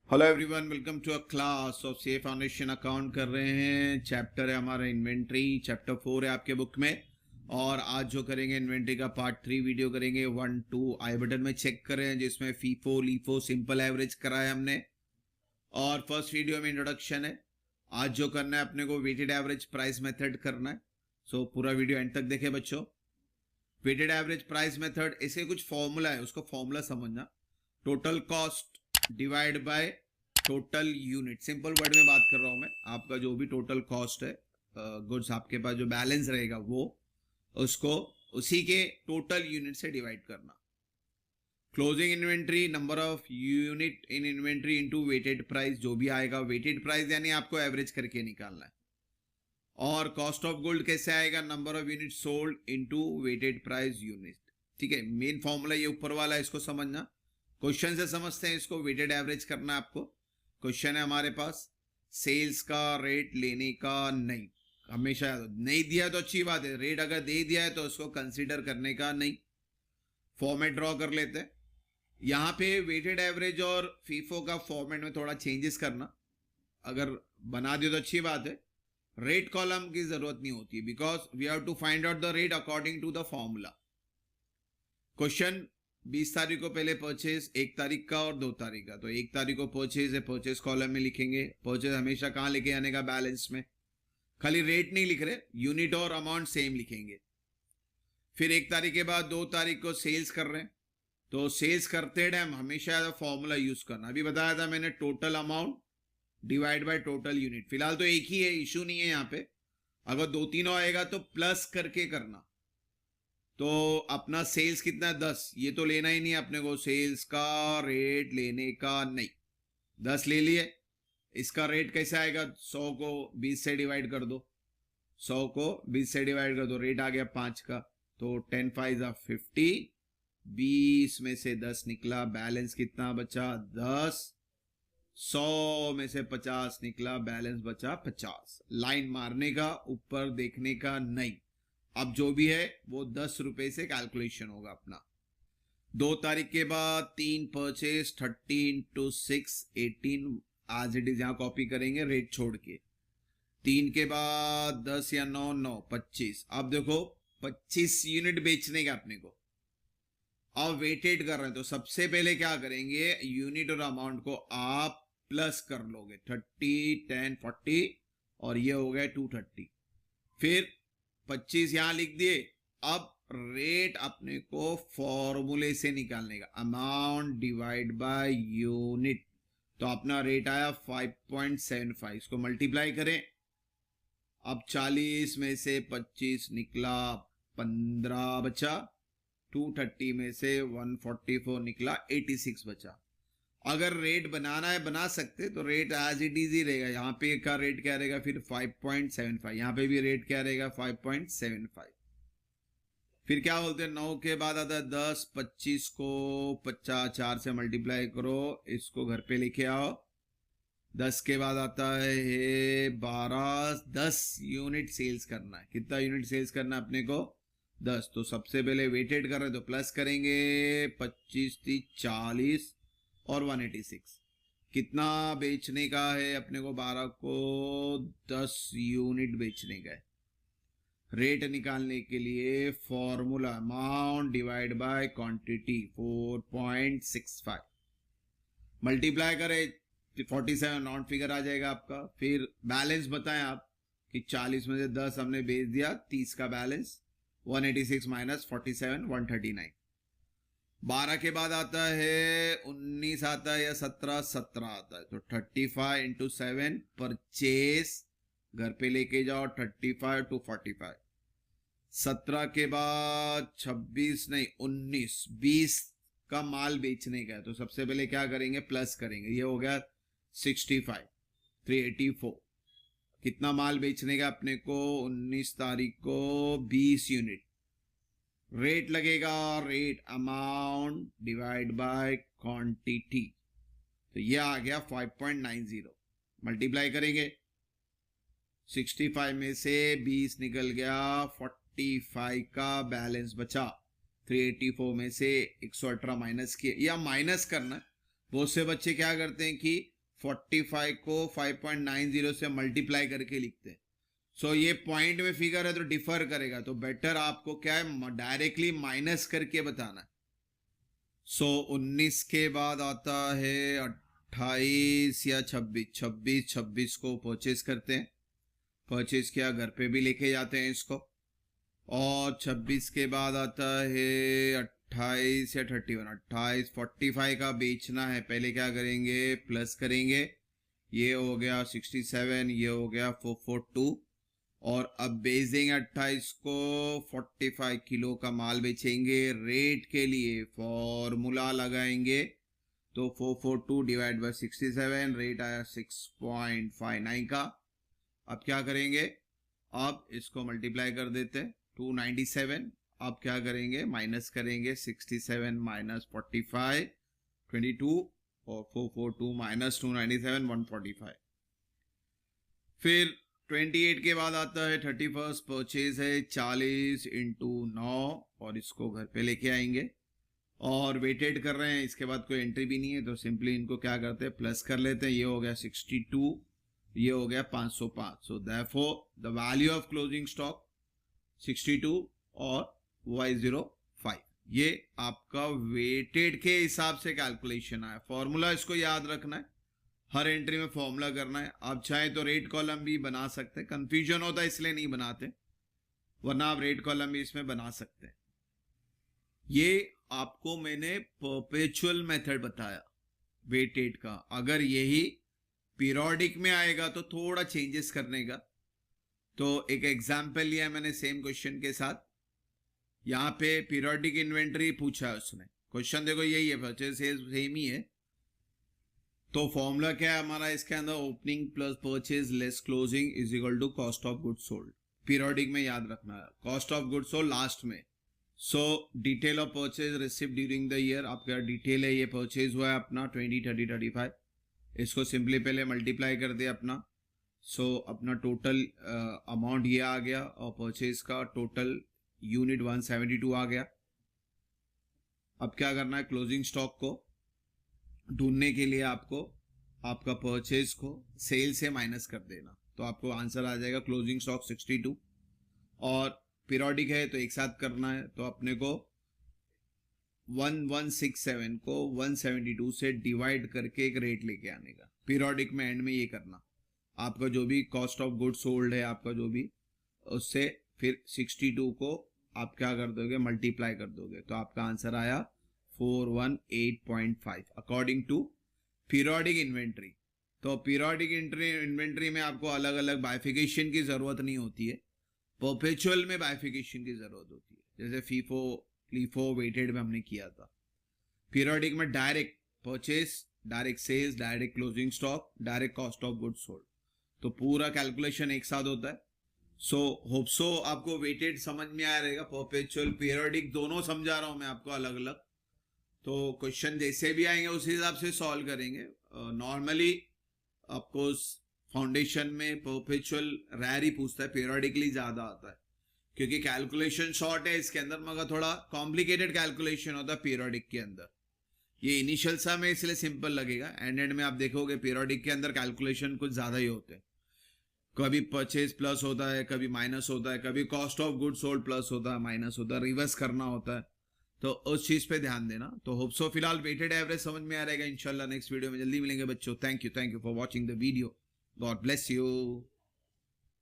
Hello everyone, welcome to a class of CA foundation account. कर रहे हैं, chapter है हमारा इन्वेंट्री, चैप्टर 4 है आपके बुक में। और आज जो करेंगे इन्वेंट्री का पार्ट 3 वीडियो करेंगे। 1 2 आई बटन में चेक करें, जिसमें फीफो लीफो सिंपल एवरेज कराया हमने। और फर्स्ट वीडियो में इंट्रोडक्शन है। आज जो करना है अपने को वेटेड एवरेज प्राइस मेथड करना है। सो पूरा वीडियो एंड तक देखे बच्चों। वेटेड एवरेज प्राइस मेथड, ऐसे कुछ फॉर्मूला है, उसको फॉर्मूला समझना। Total cost divide by total unit. Simple word में बात कर रहा हूं मैं। आपका जो भी टोटल कॉस्ट है, गुड्स आपके पास जो बैलेंस रहेगा वो, उसको उसी के टोटल यूनिट से डिवाइड करना। Closing inventory, number of unit in inventory into weighted price, जो भी आएगा वेटेड प्राइस यानी आपको एवरेज करके निकालना है। और कॉस्ट ऑफ गोल्ड कैसे आएगा, number of unit sold into weighted price unit. ठीक है, मेन फॉर्मूला ये ऊपर वाला है, इसको समझना। क्वेश्चन से समझते हैं इसको। वेटेड एवरेज करना है आपको। क्वेश्चन है हमारे पास, सेल्स का रेट लेने का नहीं। हमेशा नहीं दिया तो अच्छी बात है, रेट अगर दे दिया है तो उसको कंसीडर करने का नहीं। फॉर्मेट ड्रॉ कर लेते हैं। यहाँ पे वेटेड एवरेज और फीफो का फॉर्मेट में थोड़ा चेंजेस करना। अगर बना दियो तो अच्छी बात है। रेट कॉलम की जरूरत नहीं होती, because we have to find out the rate according to the formula. Question 20 तारीख को पहले परचेज, 1 तारीख का और 2 तारीख का। तो 1 तारीख को परचेज है, परचेज कॉलम में लिखेंगे। परचेज हमेशा कहाँ लेके आने का, बैलेंस में। खाली रेट नहीं लिख रहे, यूनिट और अमाउंट सेम लिखेंगे। फिर 1 तारीख के बाद 2 तारीख को सेल्स कर रहे हैं, तो सेल्स करते टाइम हमेशा फॉर्मूला यूज करना। अभी बताया था मैंने, total amount divide by total unit. फिलहाल तो एक ही है, इशू नहीं है यहाँ पे। अगर 2-3 आएगा तो प्लस करके करना। तो अपना सेल्स कितना है, 10। ये तो लेना ही नहीं अपने को, सेल्स का रेट लेने का नहीं। 10 ले लिए। इसका रेट कैसे आएगा, 100 को 20 से डिवाइड कर दो। 100 को 20 से डिवाइड कर दो, रेट आ गया 5 का। तो 10 5 50, 20 में से 10 निकला, बैलेंस कितना बचा, 10। 100 में से 50 निकला, बैलेंस बचा 50। लाइन मारने का, ऊपर देखने का नहीं। अब जो भी है वो 10 रुपए से कैलकुलेशन होगा अपना। 2 तारीख के बाद 3 परचेज, 30 इंटू 6 18, आज इट इज यहां कॉपी करेंगे रेट छोड़ के। 3 के बाद 10 या 9 9 25। अब देखो 25 यूनिट बेचने का अपने को। अब वेटेड कर रहे हैं, तो सबसे पहले क्या करेंगे, यूनिट और अमाउंट को आप प्लस कर लोगे। 30 10 40 और ये हो गया 230। फिर 25 यहां लिख दिए। अब रेट अपने को फॉर्मूले से निकालने का, अमाउंट डिवाइड बाय यूनिट। तो अपना रेट आया 5.75। इसको मल्टीप्लाई करें। अब 40 में से 25 निकला, 15 बचा। 230 में से 144 निकला, 86 बचा। अगर रेट बनाना है बना सकते, तो रेट एज इट इज ही रहेगा। यहाँ पे का रेट क्या रहेगा, फिर 5.75। यहाँ पे भी रेट क्या रहेगा, 5.75। फिर क्या बोलते हैं, 9 के बाद आता है 10। 25 को 4 से मल्टीप्लाई करो, इसको घर पे लेके आओ। 10 के बाद आता है 12। 10 यूनिट सेल्स करना है। कितना यूनिट सेल्स करना है अपने को, 10। तो सबसे पहले वेटेड कर रहे हैं तो प्लस करेंगे। 25 30 40 और 186। कितना बेचने का है अपने को, 12 को 10 यूनिट बेचने का है। रेट निकालने के लिए formula, amount divide by quantity, 4.65। Multiply करें, 47 नॉन फिगर आ जाएगा आपका। फिर बैलेंस बताएं आप कि 40 में से 10 हमने बेच दिया, 30 का बैलेंस। 186 माइनस 47 139। 12 के बाद आता है 19 आता है या 17 आता है। तो 35 इंटू 7 परचेज, घर पे लेके जाओ। 35 टू 45। 17 के बाद 26 नहीं 19, 20 का माल बेचने का है। तो सबसे पहले क्या करेंगे, प्लस करेंगे। ये हो गया 65 384। कितना माल बेचने का अपने को, 19 तारीख को 20 यूनिट। रेट लगेगा, rate amount divide by quantity. तो ये आ गया 5.90। मल्टीप्लाई करेंगे। 65 में से 20 निकल गया, 45 का बैलेंस बचा। 384 में से 118 माइनस किए, या माइनस करना है। बहुत से बच्चे क्या करते हैं कि 45 को 5.90 से मल्टीप्लाई करके लिखते हैं। सो ये पॉइंट में फिगर है तो डिफर करेगा, तो बेटर आपको क्या है डायरेक्टली माइनस करके बताना है। सो 19 के बाद आता है 28 या 26 को परचेज करते हैं। परचेज किया, घर पे भी लेके जाते हैं इसको। और 26 के बाद आता है 28 या 31, 45 का बेचना है। पहले क्या करेंगे, प्लस करेंगे, ये हो गया 67, ये हो गया 442, और अब बेच देंगे 28 को। 45 किलो का माल बेचेंगे। रेट के लिए फॉर्मूला लगाएंगे, तो 442 डिवाइड बाय 67, रेट आया 6.59 का। अब क्या करेंगे, अब इसको मल्टीप्लाई कर देते हैं 297। अब क्या करेंगे, माइनस करेंगे 67 माइनस 45 22, और 442 माइनस 297 145। फिर 28 के बाद आता है 31, परचेज है 40 इंटू 9, और इसको घर पे लेके आएंगे और वेटेड कर रहे हैं। इसके बाद कोई एंट्री भी नहीं है तो सिंपली इनको क्या करते हैं, प्लस कर लेते हैं। ये हो गया 62, ये हो गया 505। So therefore the value of closing stock 62 और Y05। ये आपका वेटेड के हिसाब से कैलकुलेशन आया। फॉर्मूला इसको याद रखना है, हर एंट्री में फॉर्मूला करना है। आप चाहे तो रेट कॉलम भी बना सकते हैं, कंफ्यूजन होता है इसलिए नहीं बनाते, वरना आप रेट कॉलम भी इसमें बना सकते हैं। ये आपको मैंने परपेचुअल मेथड बताया वेटेड का। अगर यही पीरियोडिक में आएगा तो थोड़ा चेंजेस करने का। तो एक एग्जांपल लिया मैंने सेम क्वेश्चन के साथ। यहाँ पे पीरियोडिक इन्वेंट्री पूछा है उसने, क्वेश्चन देखो यही है, परचेज सेम ही है। तो फॉर्मूला क्या है हमारा इसके अंदर, opening plus purchase less closing is equal to cost of goods sold. Periodic में याद रखना है, cost of goods sold last में। So detail of purchase received during the year, आपका डिटेल है, ये परचेज हुआ है अपना 20 30 35। इसको सिंपली पहले मल्टीप्लाई कर दिया अपना। सो अपना टोटल अमाउंट ये आ गया, और परचेज का टोटल यूनिट 172 आ गया। अब क्या करना है, क्लोजिंग स्टॉक को ढूंढने के लिए आपको आपका परचेज को सेल से माइनस कर देना, तो आपको आंसर आ जाएगा क्लोजिंग स्टॉक 62। और पीरियोडिक है तो एक साथ करना है, तो अपने को 1167 को 172 से डिवाइड करके एक रेट लेके आने का। पीरियोडिक में एंड में ये करना, आपका जो भी कॉस्ट ऑफ गुड्स सोल्ड है आपका जो भी, उससे फिर 62 को आप क्या कर दोगे, मल्टीप्लाई कर दोगे, तो आपका आंसर आया 418.5 अकॉर्डिंग टू पीरियोडिक इन्वेंट्री। तो पीरियोडिक इन्वेंट्री में आपको अलग अलग बाइफिकेशन की जरूरत नहीं होती है, परपेचुअल में बाइफिकेशन की जरूरत होती है, जैसे फीफो लीफो वेटेड में हमने किया था। पीरियोडिक में direct purchase, direct sales, direct closing stock, direct cost of goods sold, तो पूरा कैलकुलेशन एक साथ होता है। सो होप सो आपको वेटेड समझ में आया रहेगा, परपेचुअल पीरियोडिक दोनों समझा रहा हूं मैं आपको अलग अलग। तो क्वेश्चन जैसे भी आएंगे उस हिसाब से सॉल्व करेंगे। नॉर्मली आपको फाउंडेशन में परपेचुअल रेयर ही पूछता है, पीरियोडिकली ज्यादा आता है क्योंकि कैलकुलेशन शॉर्ट है इसके अंदर, मगर थोड़ा कॉम्प्लिकेटेड कैलकुलेशन होता है पीरियोडिक के अंदर। ये इनिशियल सा में इसलिए सिंपल लगेगा, एंड में आप देखोगे पीरियोडिक के अंदर कैलकुलेशन कुछ ज्यादा ही होते हैं। कभी परचेज प्लस होता है, कभी माइनस होता है, कभी cost of good sold plus होता है, माइनस होता है, रिवर्स करना होता है, तो उस चीज पे ध्यान देना। तो होप सो फिलहाल वेटेड एवरेज समझ में आ रहेगा। इंशाल्लाह नेक्स्ट वीडियो में जल्दी मिलेंगे बच्चों। Thank you for watching the video. God bless you.